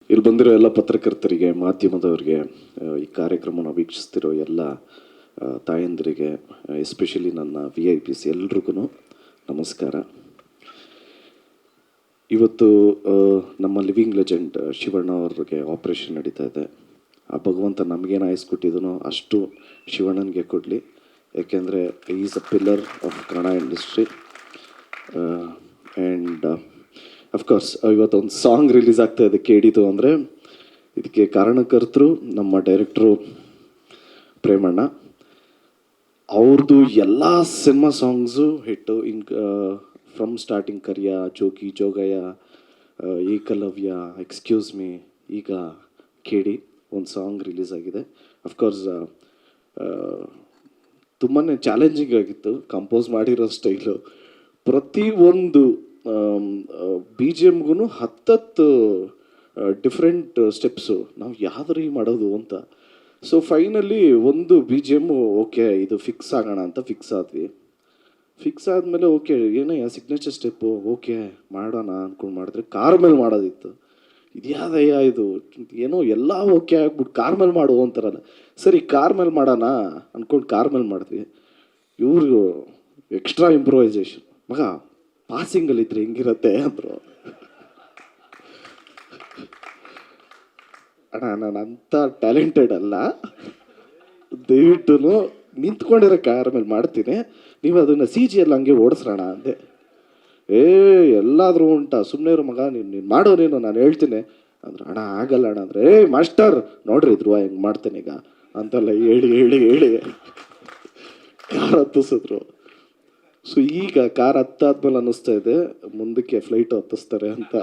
ಇಲ್ಲಿ ಬಂದಿರೋ ಎಲ್ಲ ಪತ್ರಕರ್ತರಿಗೆ, ಮಾಧ್ಯಮದವರಿಗೆ, ಈ ಕಾರ್ಯಕ್ರಮನ ವೀಕ್ಷಿಸ್ತಿರೋ ಎಲ್ಲ ತಾಯಂದಿರಿಗೆ, ಎಸ್ಪೆಷಲಿ ನನ್ನ VIPs ಎಲ್ರಿಗೂ ನಮಸ್ಕಾರ. ಇವತ್ತು ನಮ್ಮ ಲಿವಿಂಗ್ ಲೆಜೆಂಡ್ ಶಿವಣ್ಣ ಅವ್ರಿಗೆ ಆಪ್ರೇಷನ್ ನಡೀತಾ ಇದೆ. ಆ ಭಗವಂತ ನಮಗೇನು ಆಯಿಸ್ಕೊಟ್ಟಿದನೋ ಅಷ್ಟು ಶಿವಣ್ಣನಿಗೆ ಕೊಡಲಿ. ಯಾಕೆಂದರೆ is a pillar of Kannada industry. And of course ಇವತ್ತೊಂದು ಸಾಂಗ್ ರಿಲೀಸ್ ಆಗ್ತಾ ಇದೆ ಕೇಳಿತು ಅಂದರೆ ಇದಕ್ಕೆ ಕಾರಣಕರ್ತರು ನಮ್ಮ ಡೈರೆಕ್ಟ್ರು ಪ್ರೇಮಣ್ಣ. ಅವ್ರದ್ದು ಎಲ್ಲ cinema songs hit. From starting Kariya, Jogi, Jogayya, Ekalavya, excuse me, ಈಗ ಕೇಳಿ ಒಂದು ಸಾಂಗ್ ರಿಲೀಸ್ ಆಗಿದೆ. ಅಫ್ಕೋರ್ಸ್ ತುಂಬಾ ಚಾಲೆಂಜಿಂಗ್ ಆಗಿತ್ತು ಕಂಪೋಸ್ ಮಾಡಿರೋ ಸ್ಟೈಲು. ಪ್ರತಿಯೊಂದು BGMಗೂ 10 ಡಿಫ್ರೆಂಟ್ ಸ್ಟೆಪ್ಸು. ನಾವು ಯಾವ್ದ್ರಿ ಮಾಡೋದು ಅಂತ. ಸೊ ಫೈನಲಿ ಒಂದು BGM ಓಕೆ ಇದು ಫಿಕ್ಸ್ ಆಗೋಣ ಅಂತ ಫಿಕ್ಸ್ ಆದ್ವಿ. ಫಿಕ್ಸ್ ಆದಮೇಲೆ ಓಕೆ ಏನಯ್ಯ ಸಿಗ್ನೇಚರ್ ಸ್ಟೆಪ್ಪು ಓಕೆ ಮಾಡೋಣ ಅಂದ್ಕೊಂಡು ಮಾಡಿದ್ರೆ ಕಾರ್ ಮೇಲೆ ಮಾಡೋದಿತ್ತು. ಇದ್ಯಾದಯ್ಯ ಇದು ಏನೋ ಎಲ್ಲ ಓಕೆ ಆಗ್ಬಿಟ್ಟು ಕಾರ್ ಮೇಲೆ ಮಾಡು ಅಂತಾರಲ್ಲ. ಸರಿ ಕಾರ್ ಮೇಲೆ ಮಾಡೋಣ ಅಂದ್ಕೊಂಡು ಕಾರ್ ಮೇಲೆ ಮಾಡಿದ್ವಿ. ಇವರು ಎಕ್ಸ್ಟ್ರಾ ಇಂಪ್ರೂವೈಸೇಷನ್, ಮಗ ಪಾಸಿಂಗಲ್ಲಿದ್ರೆ ಹೆಂಗಿರತ್ತೆ ಅಂದರು. ಅಣ್ಣ ನಾನು ಅಂಥ ಟ್ಯಾಲೆಂಟೆಡ್ ಅಲ್ಲ, ದಯವಿಟ್ಟು ನಿಂತ್ಕೊಂಡಿರೋ ಕಾರ್ ಮೇಲೆ ಮಾಡ್ತೀನಿ, ನೀವು ಅದನ್ನು CG ಎಲ್ಲ ಹಂಗೆ ಓಡಿಸ್ರೋಣ ಅಂದೆ. ಎಲ್ಲಾದರೂ ಉಂಟಾ, ಸುಮ್ಮನೆ ಇರೋ ಮಗ, ನೀನು ಮಾಡೋ, ನೀನು ನಾನು ಹೇಳ್ತೀನಿ ಅಂದ್ರೆ. ಅಣ್ಣ ಆಗಲ್ಲ ಅಣ್ಣ ಅಂದರೆ, ಮಾಸ್ಟರ್ ನೋಡ್ರಿ ಇದ್ರು ಹೆಂಗೆ ಮಾಡ್ತೇನೆ ಈಗ ಅಂತೆಲ್ಲ ಹೇಳಿ ಹೇಳಿ ಹೇಳಿ ಕಾರ್ ಹತ್ತಿಸಿದ್ರು. ಸೊ ಈಗ ಕಾರ್ ಹತ್ತಾದ್ಮೇಲೆ ಅನ್ನಿಸ್ತಾ ಇದೆ ಮುಂದಕ್ಕೆ ಫ್ಲೈಟ್ ಹತ್ತಿಸ್ತಾರೆ ಅಂತ.